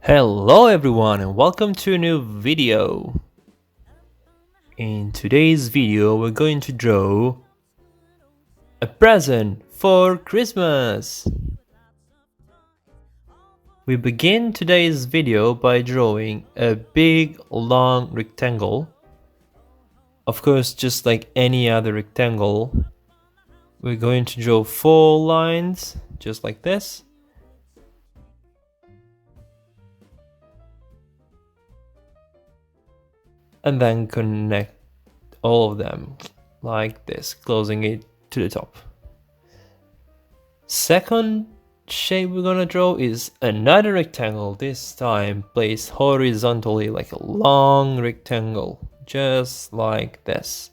Hello everyone and welcome to a new video. In today's video we're going to draw a present for Christmas. We begin today's video by drawing a big long rectangle. Of course, just like any other rectangle, we're going to draw 4 lines just like this. And then connect all of them like this, closing it to the top. Second shape we're gonna draw is another rectangle, this time placed horizontally like a long rectangle, just like this.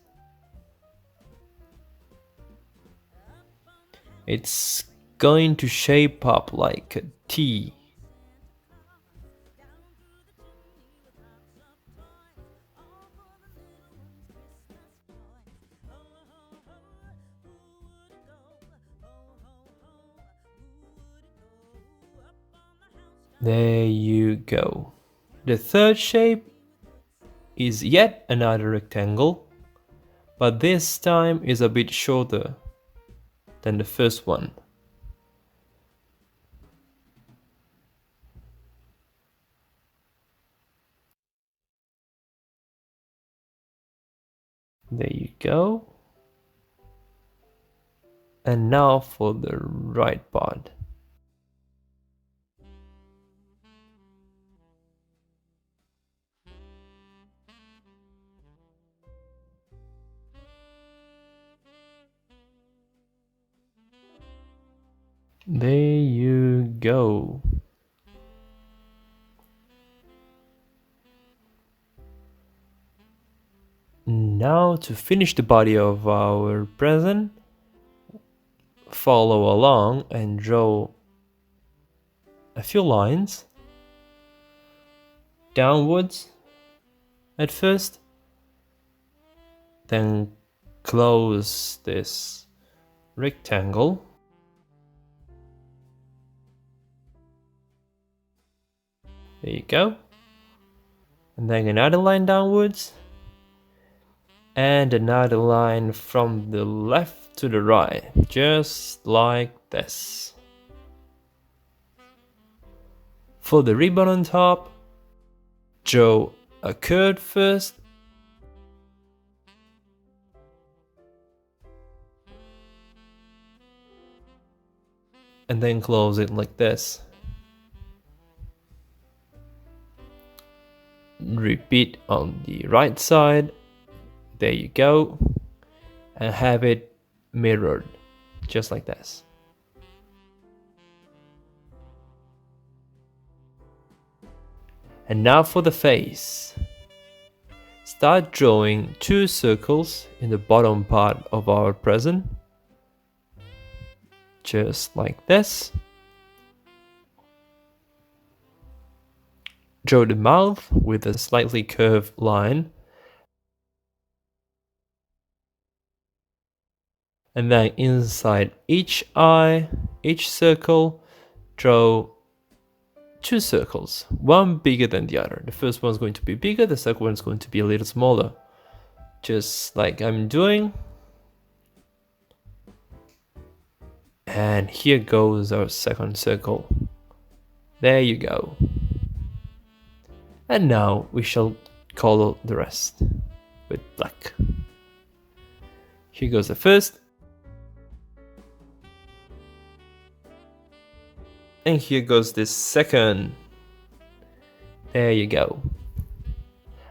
It's going to shape up like a T. There you go. The third shape is yet another rectangle, but this time is a bit shorter than the first one. There you go. And now for the right part. There you go. Now to finish the body of our present, follow along and draw a few lines downwards at first, then close this rectangle. There you go. And then another line downwards. And another line from the left to the right, just like this. For the ribbon on top, draw a curve first. And then close it like this. Repeat on the right side. There you go. And have it mirrored, just like this. And now for the face. Start drawing 2 circles in the bottom part of our present, just like this. Draw the mouth with a slightly curved line. And then inside each eye, each circle, draw 2 circles, one bigger than the other. The first one's going to be bigger, the second one's going to be a little smaller. Just like I'm doing. And here goes our second circle. There you go. And now we shall color the rest with black. Here goes the first. And here goes the second. There you go.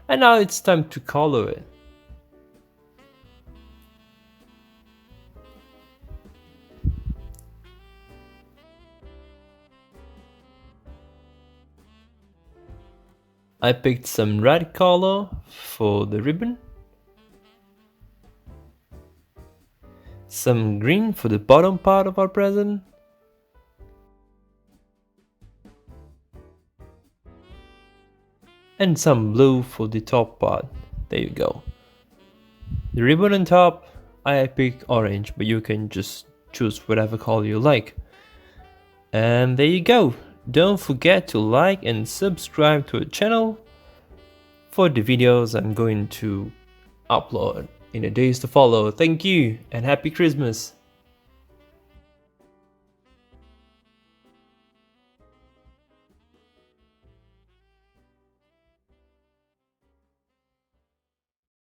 And now it's time to color it. I picked some red color for the ribbon, some green for the bottom part of our present, and some blue for the top part. There you go. The ribbon on top, I picked orange, but you can just choose whatever color you like. And there you go. Don't forget to like and subscribe to our channel for the videos I'm going to upload in the days to follow. Thank you and happy Christmas!